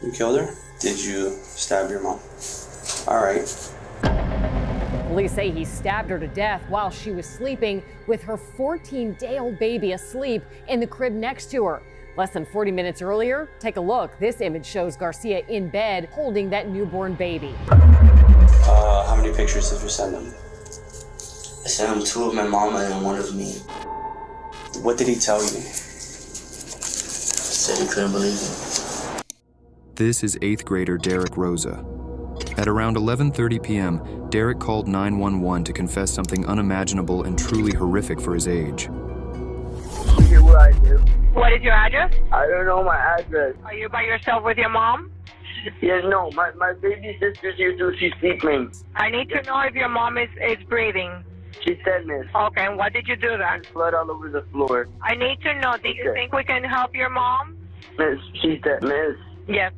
You killed her? Did you stab your mom? All right. Police say he stabbed her to death while she was sleeping with her 14-day-old baby asleep in the crib next to her. Less than 40 minutes earlier, take a look. This image shows Garcia in bed holding that newborn baby. How many pictures did you send them? I sent him 2 of my mama and 1 of me. What did he tell you? He said he couldn't believe it. This is 8th grader Derek Rosa. At around 11:30 p.m., Derek called 911 to confess something unimaginable and truly horrific for his age. Here's what I do. What is your address? I don't know my address. Are you by yourself with your mom? Yes, no, my baby sister's here too. She's sleeping. I need to know if your mom is breathing. She's dead, miss. Okay, and what did you do then? Blood all over the floor. I need to know, do you think we can help your mom? Miss, she's dead, miss. Yes.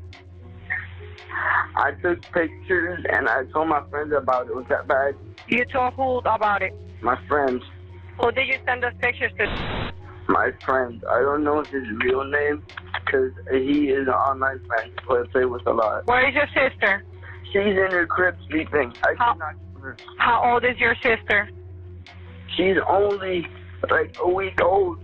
I took pictures and I told my friends about it. Was that bad? You told who about it? My friends. Who did you send those pictures to? My friend. I don't know his real name because he is an online friend. So I play with a lot. Where is your sister? She's in her crib sleeping. I cannot kill her. How old is your sister? She's only like a week old.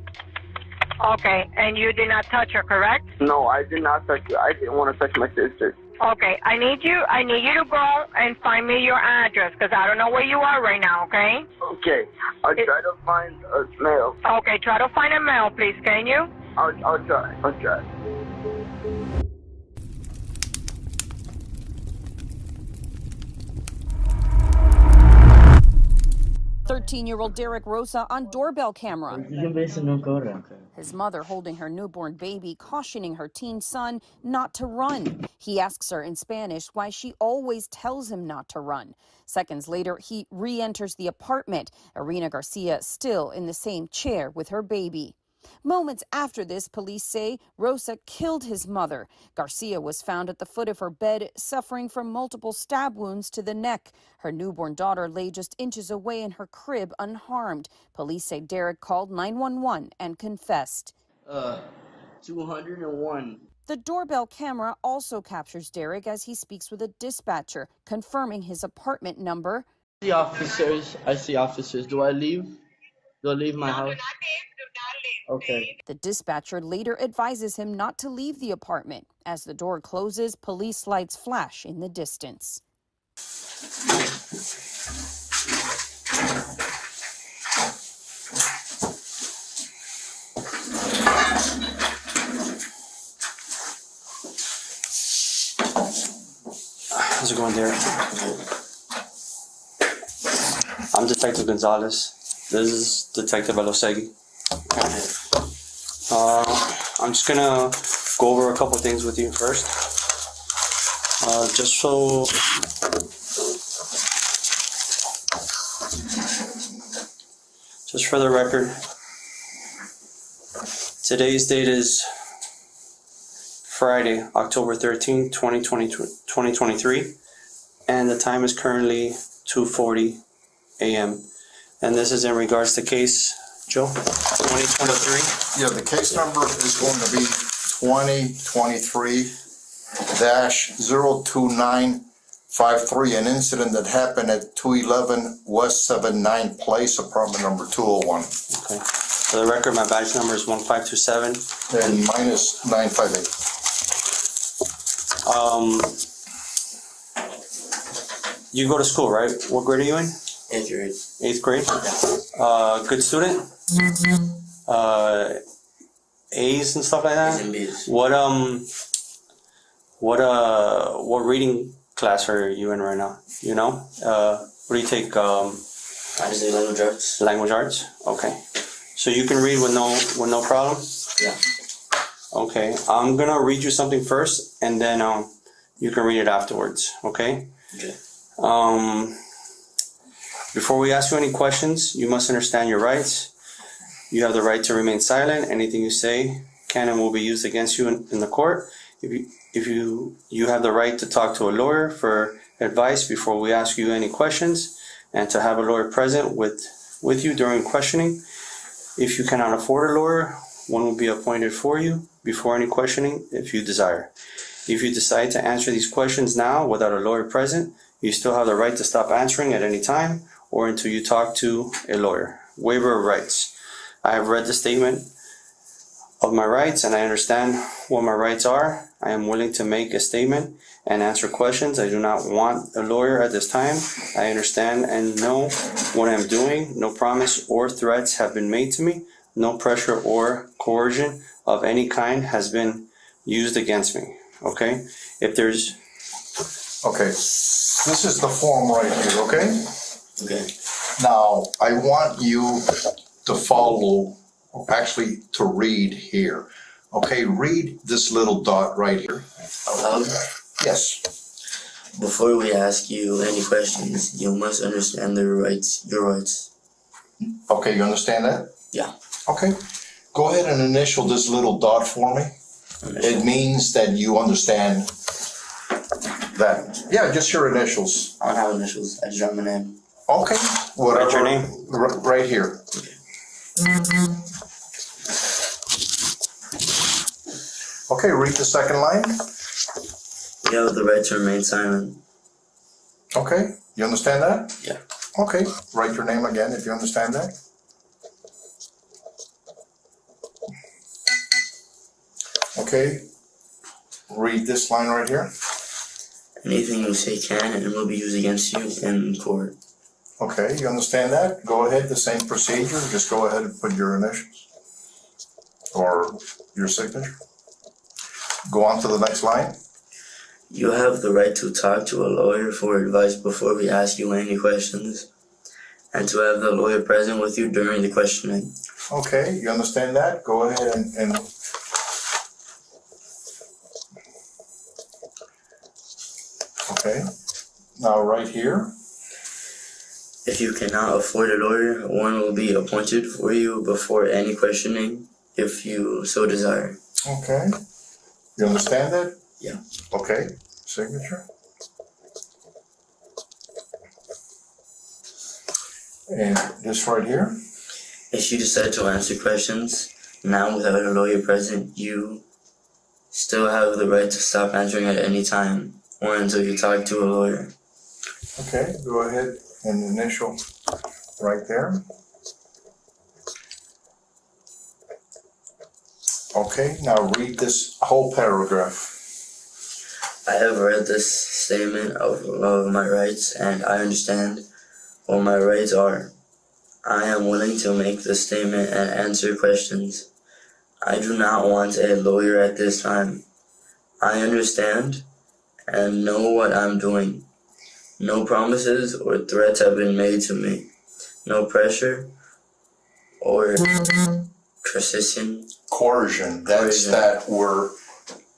Okay, and you did not touch her, correct? No, I did not touch her. I didn't want to touch my sister. Okay, I need you to go and find me your address because I don't know where you are right now, okay? Okay, I'll try to find a mail. Okay, try to find a mail, please, can you? I'll try. 13-year-old Derek Rosa on doorbell camera. His mother holding her newborn baby, cautioning her teen son not to run. He asks her in Spanish why she always tells him not to run. Seconds later, he re-enters the apartment. Irina Garcia still in the same chair with her baby. Moments after this, police say Rosa killed his mother. Garcia was found at the foot of her bed, suffering from multiple stab wounds to the neck. Her newborn daughter lay just inches away in her crib unharmed. Police say Derek called 911 and confessed. 201. The doorbell camera also captures Derek as he speaks with a dispatcher, confirming his apartment number. I see officers. Do I leave? Do I leave my house? Okay. The dispatcher later advises him not to leave the apartment. As the door closes, police lights flash in the distance. How's it going, Derek? I'm Detective Gonzalez. This is Detective Elosegui. I'm just gonna go over a couple things with you first. Just for the record, today's date is Friday, October 13th, 2023, and the time is currently 2:40 a.m. And this is in regards to case, Joe, 2023? Yeah, the case number is going to be 2023-02953, an incident that happened at 211 West 79 Place, apartment number 201. Okay. For the record, my badge number is 1527. And minus 958. You go to school, right? What grade are you in? 8th grade. 8th grade? Good student? A's and stuff like that? A's and B's. What reading class are you in right now? You know? What do you take? I just do language arts. Language arts? Okay. So you can read with no problem? Yeah. Okay. I'm gonna read you something first, and then you can read it afterwards. Okay? Okay. Before we ask you any questions, you must understand your rights. You have the right to remain silent. Anything you say can and will be used against you in the court. If you have the right to talk to a lawyer for advice before we ask you any questions, and to have a lawyer present with you during questioning. If you cannot afford a lawyer, one will be appointed for you before any questioning if you desire. If you decide to answer these questions now without a lawyer present, you still have the right to stop answering at any time or until you talk to a lawyer. Waiver of rights. I have read the statement of my rights and I understand what my rights are. I am willing to make a statement and answer questions. I do not want a lawyer at this time. I understand and know what I am doing. No promise or threats have been made to me. No pressure or coercion of any kind has been used against me. Okay? If there's... Okay, this is the form right here, okay? Okay. Now, I want you to follow, actually to read here. Okay, read this little dot right here. Aloud? Yes. Before we ask you any questions, you must understand your rights. Okay, you understand that? Yeah. Okay. Go ahead and initial this little dot for me. It means that you understand that. Yeah, just your initials. I don't have initials. I just write my name. Okay. Whatever. Write your name. Right here. Okay, read the second line. You have the right to remain silent. Okay, you understand that? Yeah. Okay, write your name again if you understand that. Okay, read this line right here. Anything you say can and will be used against you in court. Okay, you understand that? Go ahead, the same procedure, just go ahead and put your initials or your signature. Go on to the next line. You have the right to talk to a lawyer for advice before we ask you any questions, and to have the lawyer present with you during the questioning. Okay, you understand that? Go ahead and okay. Now right here. If you cannot afford a lawyer, one will be appointed for you before any questioning, if you so desire. Okay. You understand that? Yeah. Okay. Signature. And this right here. If you decide to answer questions now without a lawyer present, you still have the right to stop answering at any time or until you talk to a lawyer. Okay, go ahead and initial right there. Okay, now read this whole paragraph. I have read this statement of my rights and I understand what my rights are. I am willing to make this statement and answer questions. I do not want a lawyer at this time. I understand and know what I'm doing. No promises or threats have been made to me. No pressure or coercion. That's that we're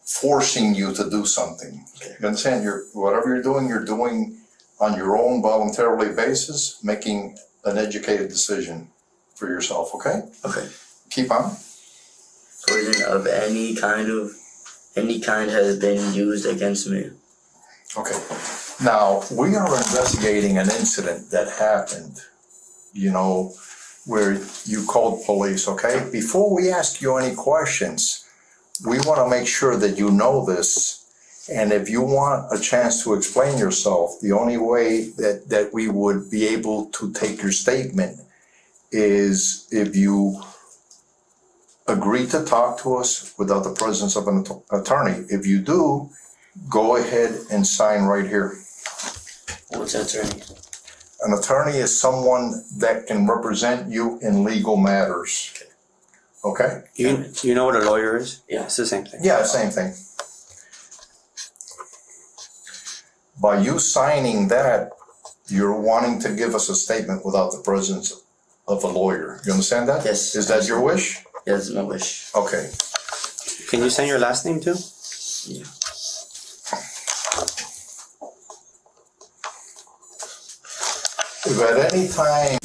forcing you to do something. Okay. You understand? Whatever you're doing on your own voluntarily basis, making an educated decision for yourself, okay? Okay. Keep on. Coercion of any kind has been used against me. Okay. Now, we are investigating an incident that happened, where you called police, okay? Before we ask you any questions, we want to make sure that you know this. And if you want a chance to explain yourself, the only way that we would be able to take your statement is if you agree to talk to us without the presence of an attorney. If you do, go ahead and sign right here. What's an attorney? An attorney is someone that can represent you in legal matters. Okay? You know what a lawyer is? Yeah. It's the same thing. Yeah, same thing. By you signing that, you're wanting to give us a statement without the presence of a lawyer. You understand that? Yes. Is that your wish? Yes, my wish. Okay. Can you send your last name too? Yeah. If at any time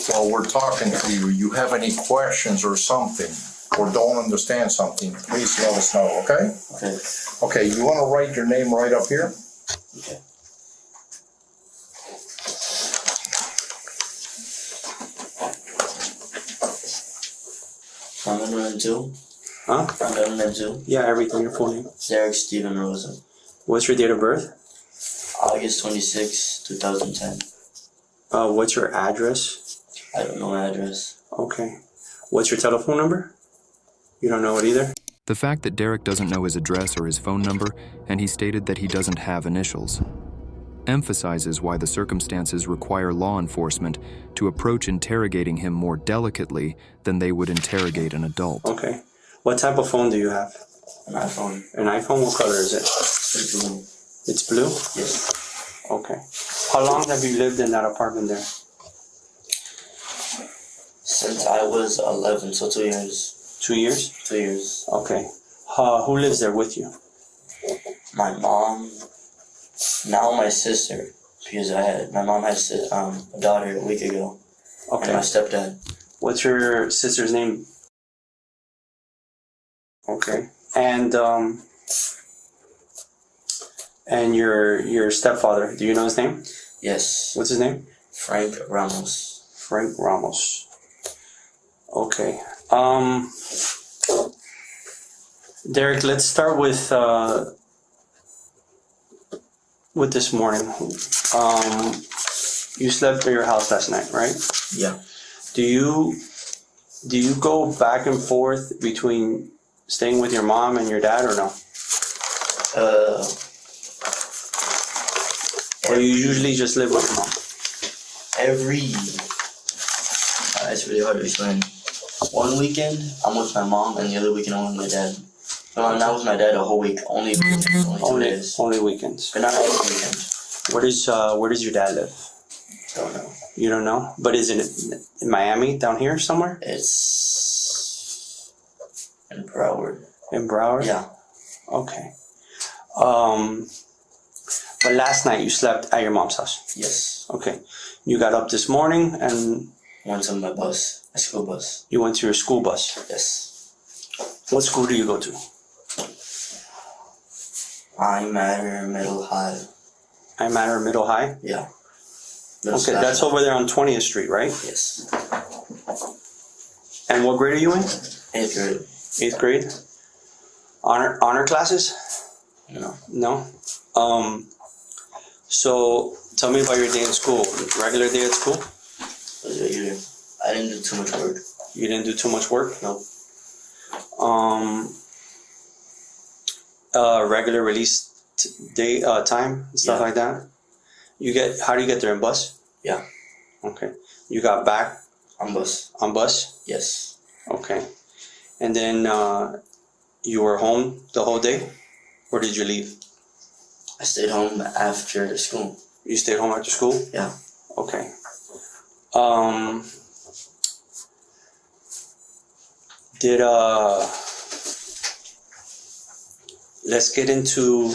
while we're talking to you, you have any questions or something, or don't understand something, please let us know, okay? Okay. Okay, you want to write your name right up here? Okay. I'm gonna run too. Huh? My middle name too. Yeah, everything. Your full name. Derek Steven Rosa. What's your date of birth? August 26, 2010. What's your address? I don't know my address. Okay. What's your telephone number? You don't know it either? The fact that Derek doesn't know his address or his phone number, and he stated that he doesn't have initials, emphasizes why the circumstances require law enforcement to approach interrogating him more delicately than they would interrogate an adult. Okay. What type of phone do you have? An iPhone. An iPhone? What color is it? It's blue. It's blue? Yes. Okay. How long have you lived in that apartment there? Since I was 11, so 2 years. 2 years? 2 years. Okay. Who lives there with you? My mom, now my sister, because my mom had a daughter a week ago. Okay. And my stepdad. What's your sister's name? Okay. And your stepfather, do you know his name? Yes. What's his name? Frank Ramos. Frank Ramos. Okay. Derek, let's start with this morning. You slept at your house last night, right? Yeah. Do you go back and forth between staying with your mom and your dad, or no? Or you usually just live with your mom? It's really hard to explain. One weekend, I'm with my mom, and the other weekend, I'm with my dad. But I'm not with my dad a whole week, only 2 days. Only weekends. But not every weekend. Where does your dad live? Don't know. You don't know? But is it in Miami, down here somewhere? It's in Broward. In Broward? Yeah. Okay. But last night you slept at your mom's house? Yes. Okay. You got up this morning and... Went to my bus, a school bus. You went to your school bus? Yes. What school do you go to? Middle High. Middle High? Yeah. Okay, that's over there on 20th Street, right? Yes. And what grade are you in? 8th grade. 8th grade? Honor classes? No. No? So, tell me about your day in school. Regular day at school? It was regular. I didn't do too much work. You didn't do too much work? No. Regular release day time and stuff like that. How do you get there, in bus? Yeah. Okay. You got back on bus. On bus? Yes. Okay. And then you were home the whole day, or did you leave? I stayed home after school. You stayed home after school? Yeah. Okay. Let's get into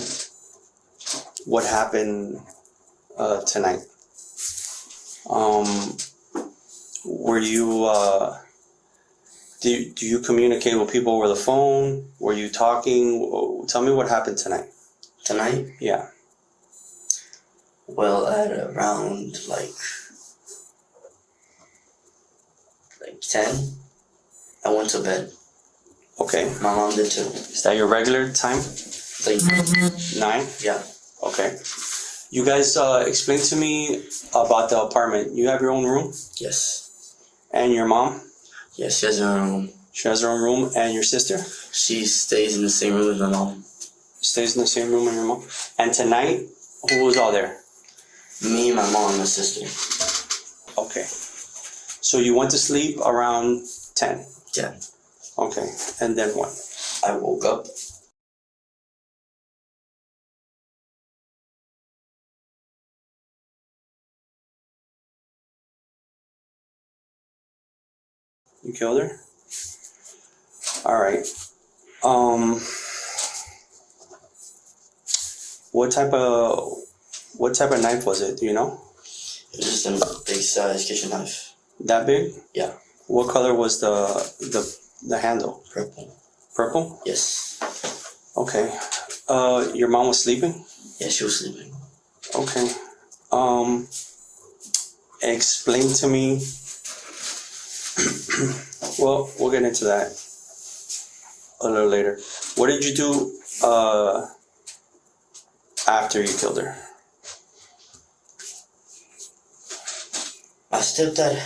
what happened tonight. Were you do you communicate with people over the phone? Were you talking? Tell me what happened tonight. Tonight? Yeah. Well, at around like 10, I went to bed. Okay. My mom did too. Is that your regular time? Like 9? Yeah. Okay. You guys explain to me about the apartment. You have your own room? Yes. And your mom? Yes, she has her own room. She has her own room. And your sister? She stays in the same room as my mom. Stays in the same room as your mom? And tonight, who was all there? Me, my mom, and my sister. Okay. So you went to sleep around 10? Yeah. Okay. And then what? I woke up. You killed her? All right. What type of knife was it? Do you know? It was just a big size kitchen knife. That big? Yeah. What color was the handle? Purple. Purple? Yes. Okay. Your mom was sleeping? Yeah, she was sleeping. Okay. Explain to me. Well, we'll get into that. a little later. What did you do after you killed her? My stepdad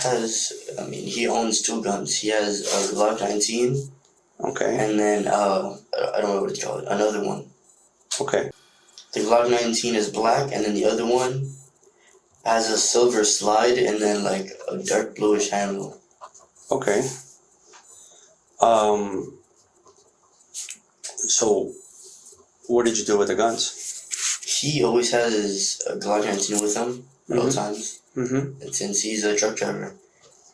he owns 2 guns. He has a Glock 19. Okay. And then, I don't know what it's called, another one. Okay. The Glock 19 is black, and then the other one has a silver slide and then like a dark bluish handle. Okay. So, what did you do with the guns? He always has his Glock 19 with him at all times. Mm-hmm. And since he's a truck driver,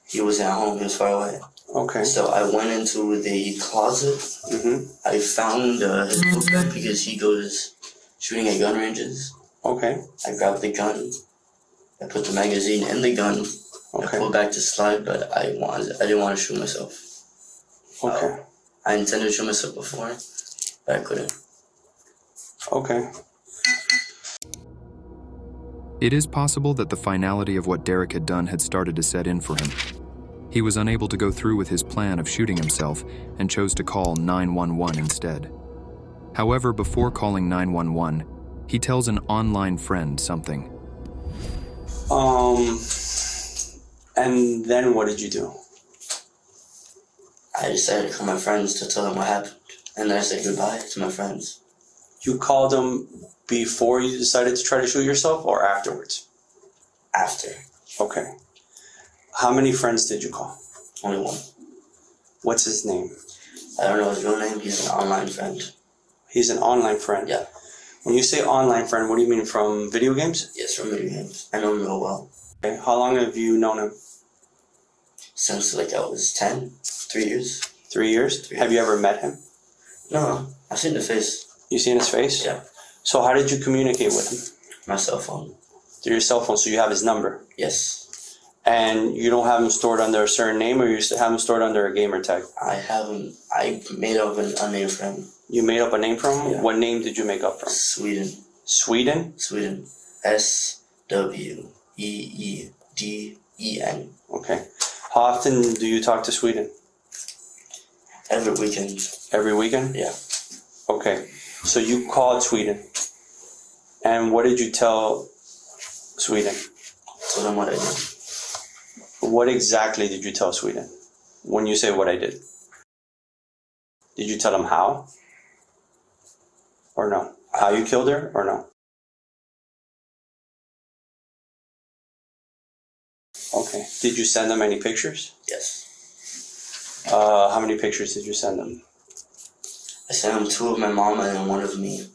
he wasn't at home, he was far away. Okay. So I went into the closet. Mm-hmm. I found his blueprint because he goes shooting at gun ranges. Okay. I grabbed the gun. I put the magazine in the gun. Okay. I pulled back the slide, but I didn't want to shoot myself. Okay. I intended to shoot myself before, but I couldn't. Okay. It is possible that the finality of what Derek had done had started to set in for him. He was unable to go through with his plan of shooting himself and chose to call 911 instead. However, before calling 911, he tells an online friend something. And then what did you do? I decided to call my friends to tell them what happened. And then I said goodbye to my friends. You called them before you decided to try to shoot yourself or afterwards? After. Okay. How many friends did you call? Only one. What's his name? I don't know his real name. He's an online friend. He's an online friend? Yeah. When you say online friend, what do you mean, from video games? Yes, from video games. I know him real well. Okay. How long have you known him? Since I was 10. 3 years. 3 years? Have you ever met him? No, I've seen his face. You seen his face? Yeah. So how did you communicate with him? My cell phone. Through your cell phone, so you have his number? Yes. And you don't have him stored under a certain name, or you have him stored under a gamer tag? I have him. I made up a name for him. You made up a name for him? Yeah. What name did you make up for him? Sweden. Sweden? Sweden. SWEEDEN. Okay. How often do you talk to Sweden? Every weekend. Every weekend? Yeah. Okay. So you called Sweden. And what did you tell Sweden? Told him what I did. What exactly did you tell Sweden when you say what I did? Did you tell him how? Or no? How you killed her or no? Okay. Did you send them any pictures? Yes. How many pictures did you send them? I sent him 2 of my mom and then 1 of me.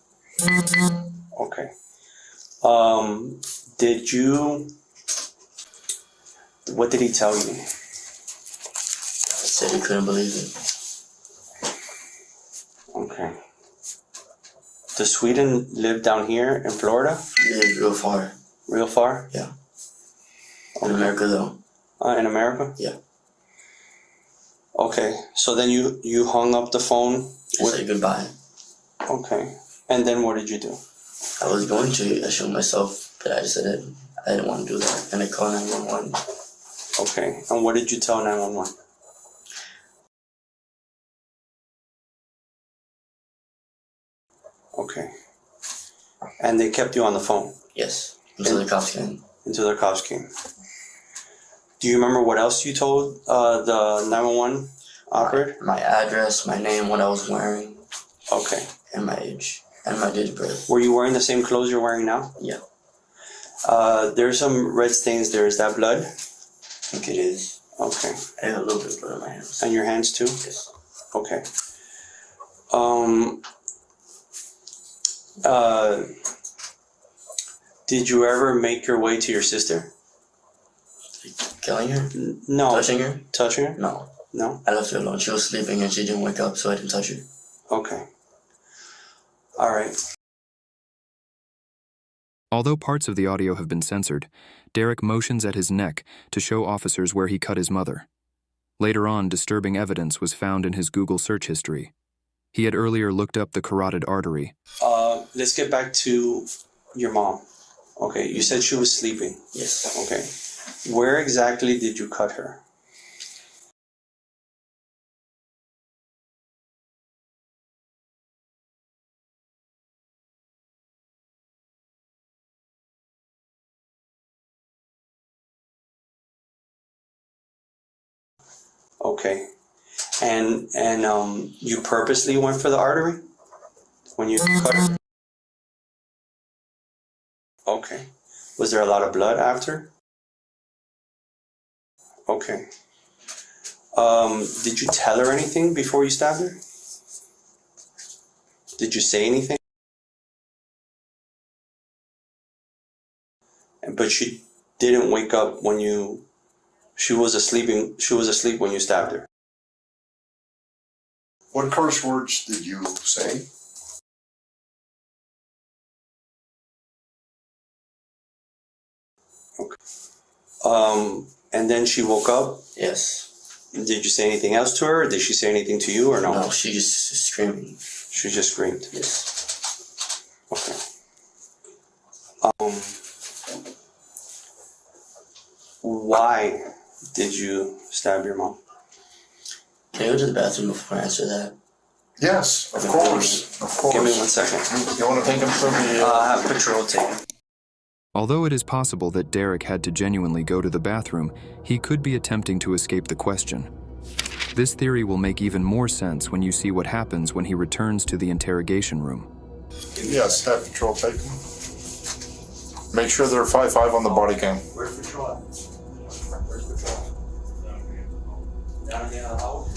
Okay. Did you... What did he tell you? He said he couldn't believe it. Okay. Does Sweden live down here in Florida? He lived real far. Real far? Yeah. In America though. In America? Yeah. Okay. So then you hung up the phone? I said goodbye. Okay. And then what did you do? I was going to shoot myself, but I decided I didn't want to do that. And I called 911. Okay. And what did you tell 911? Okay. And they kept you on the phone? Yes. Until the cops came. Until the cops came. Do you remember what else you told the 911 operator? My address, my name, what I was wearing. Okay. And my age. And my date of birth. Were you wearing the same clothes you're wearing now? Yeah. There's some red stains there. Is that blood? I think it is. Okay. I have a little bit of blood on my hands. And your hands too? Yes. Okay. Did you ever make your way to your sister? Killing her? No. Touching her? Touching her? No. No? I left her alone. She was sleeping and she didn't wake up, so I didn't touch her. Okay. All right. Although parts of the audio have been censored, Derek motions at his neck to show officers where he cut his mother. Later on, disturbing evidence was found in his Google search history. He had earlier looked up the carotid artery. Let's get back to your mom. Okay, you said she was sleeping. Yes. Okay. Where exactly did you cut her? Okay. And you purposely went for the artery when you cut it? Okay. Was there a lot of blood after? Okay. Did you tell her anything before you stabbed her? Did you say anything? But she didn't wake up when you... She was asleep when you stabbed her. What curse words did you say? Okay. And then she woke up? Yes. Did you say anything else to her? Or did she say anything to you or no? No, she just screamed. She just screamed? Yes. Okay. Why did you stab your mom? Can you go to the bathroom before I answer that? Yes, of course. Of course. Give me 1 second. You want to take him from the... I have patrol tape. Although it is possible that Derek had to genuinely go to the bathroom, he could be attempting to escape the question. This theory will make even more sense when you see what happens when he returns to the interrogation room. Yes, have patrol take him. Make sure they're 5'5" on the body cam. Where's patrol at? Where's patrol? Down the house?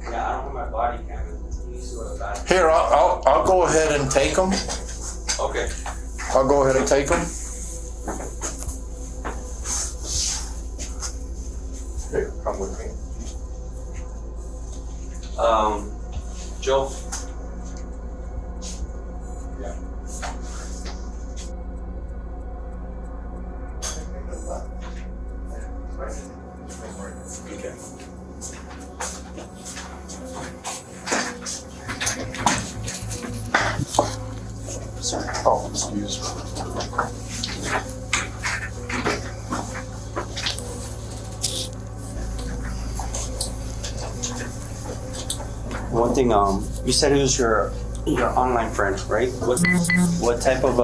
Yeah, I don't have my body cam. Here, I'll go ahead and take him. Okay. I'll go ahead and take him. Here, come with me. Joe. Yeah. Okay. Sorry. Oh, excuse me. One thing, you said it was your online friend, right? What type of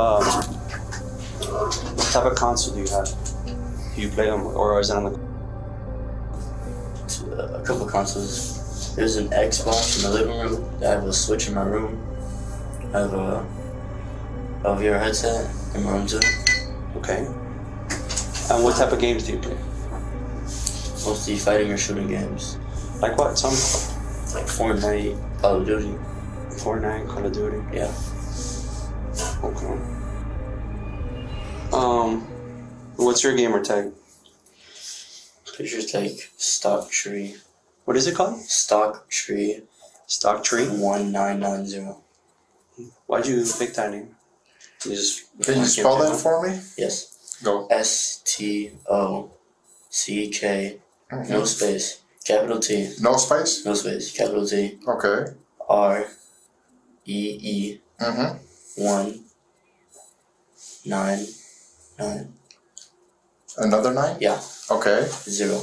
console do you have? Do you play them, or is it on the? A couple of consoles. There's an Xbox in the living room. I have a Switch in my room. I have a VR headset in my room too. Okay. And what type of games do you play? Mostly fighting or shooting games. Like what? Some? Like Fortnite, Call of Duty. Fortnite, Call of Duty. Yeah. Okay. What's your gamer tag? Pictures like Stock Tree. What is it called? Stock Tree. Stock Tree? 1990. Why'd you pick that name? Can you spell that for me? Yes. Go. STOCK. No space. Capital T. No space? No space. Capital T. Okay. REE. 199. Another 9? Yeah. Okay. 0.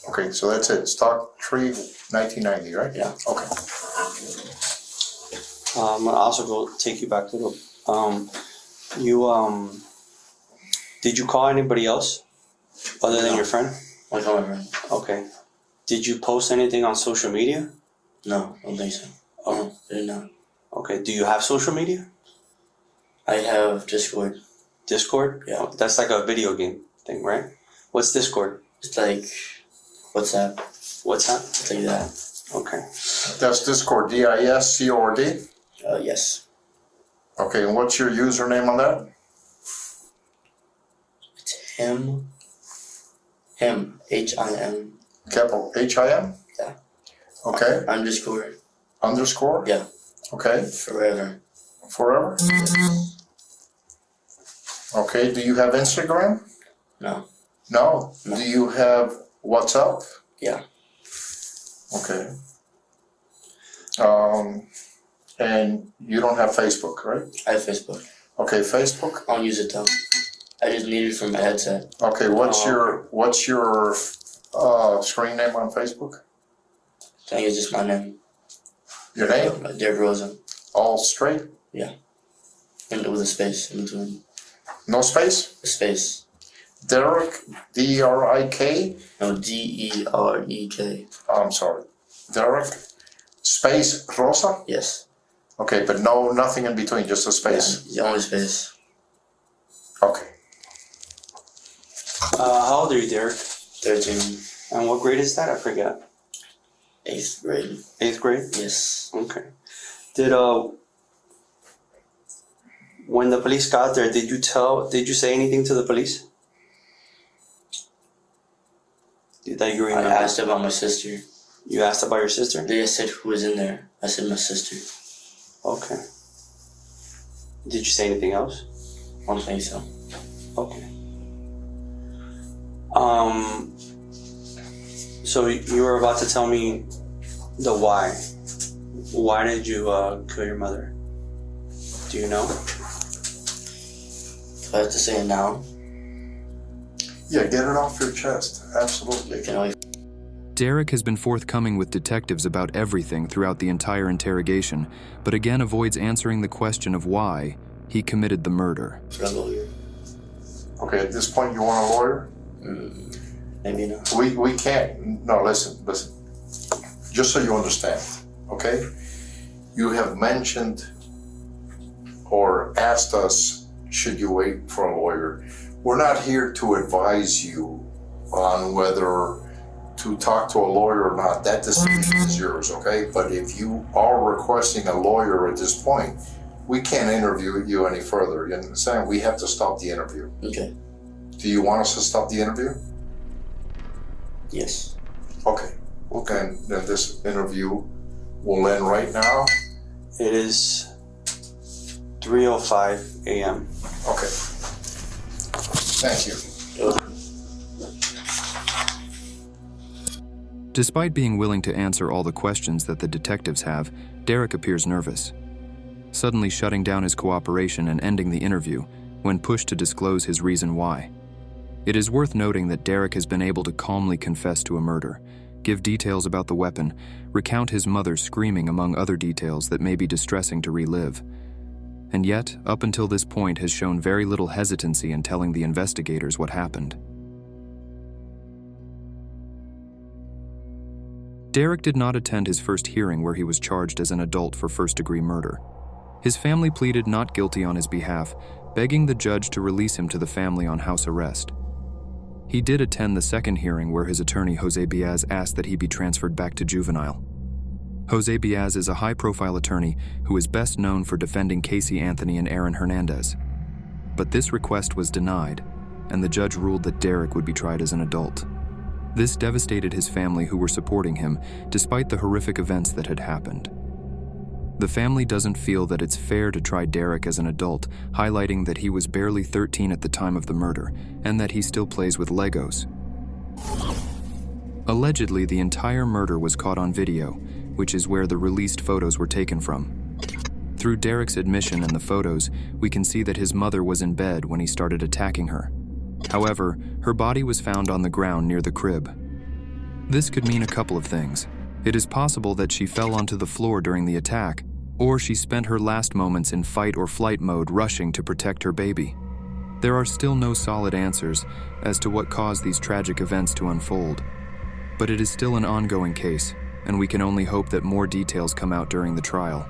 Okay, so that's it. Stock Tree 1990, right? Yeah. Okay. I'm gonna also go take you back to the. Did you call anybody else other than your friend? I call my friend. Okay. Did you post anything on social media? No, I don't think so. Oh, I did not. Okay. Do you have social media? I have Discord. Discord? Yeah. Oh, that's like a video game thing, right? What's Discord? It's like WhatsApp. WhatsApp? It's like that. Okay. That's Discord, DISCORD? Yes. Okay, and what's your username on that? It's him, HIM. Capital HIM? Yeah. Okay. Underscore. Underscore? Yeah. Okay. Forever. Forever? Okay, do you have Instagram? No. No. No. Do you have WhatsApp? Yeah. Okay. And you don't have Facebook, right? I have Facebook. Okay, Facebook. I don't use it though. I just need it for my headset. Okay, what's your screen name on Facebook? I think it's just my name. Your name? Derek Rosa. All straight? Yeah. And with a space in between. No space? A space. Derek, D-R-I-K? No, D-E-R-E-K. I'm sorry. Derek, space Rosa? Yes. Okay, but nothing in between, just a space? Yeah, the only space. Okay. How old are you, Derek? 13. And what grade is that? I forget. 8th grade. 8th grade? Yes. Okay. When the police got there, did you say anything to the police? That you were I asked about my sister. You asked about your sister? They said who was in there. I said my sister. Okay. Did you say anything else? I don't think so. Okay. So you were about to tell me the why. Why did you kill your mother? Do you know? Do I have to say it now? Yeah, get it off your chest. Absolutely. You can always... Derek has been forthcoming with detectives about everything throughout the entire interrogation, but again avoids answering the question of why he committed the murder. For a lawyer. Okay, at this point, you want a lawyer? Maybe not. We can't. No, listen. Just so you understand, okay? You have mentioned or asked us, should you wait for a lawyer? We're not here to advise you on whether to talk to a lawyer or not. That decision is yours, okay? But if you are requesting a lawyer at this point, we can't interview you any further. You understand? We have to stop the interview. Okay. Do you want us to stop the interview? Yes. Okay. Okay. Then this interview will end right now. It is 3:05 a.m. Okay. Thank you. Despite being willing to answer all the questions that the detectives have, Derek appears nervous, suddenly shutting down his cooperation and ending the interview when pushed to disclose his reason why. It is worth noting that Derek has been able to calmly confess to a murder, give details about the weapon, recount his mother screaming among other details that may be distressing to relive, and yet, up until this point, has shown very little hesitancy in telling the investigators what happened. Derek did not attend his first hearing where he was charged as an adult for first-degree murder. His family pleaded not guilty on his behalf, begging the judge to release him to the family on house arrest. He did attend the second hearing where his attorney Jose Biaz asked that he be transferred back to juvenile. Jose Biaz is a high-profile attorney who is best known for defending Casey Anthony and Aaron Hernandez. But this request was denied, and the judge ruled that Derek would be tried as an adult. This devastated his family who were supporting him, despite the horrific events that had happened. The family doesn't feel that it's fair to try Derek as an adult, highlighting that he was barely 13 at the time of the murder, and that he still plays with Legos. Allegedly, the entire murder was caught on video, which is where the released photos were taken from. Through Derek's admission and the photos, we can see that his mother was in bed when he started attacking her. However, her body was found on the ground near the crib. This could mean a couple of things. It is possible that she fell onto the floor during the attack, or she spent her last moments in fight or flight mode rushing to protect her baby. There are still no solid answers as to what caused these tragic events to unfold, but it is still an ongoing case, and we can only hope that more details come out during the trial.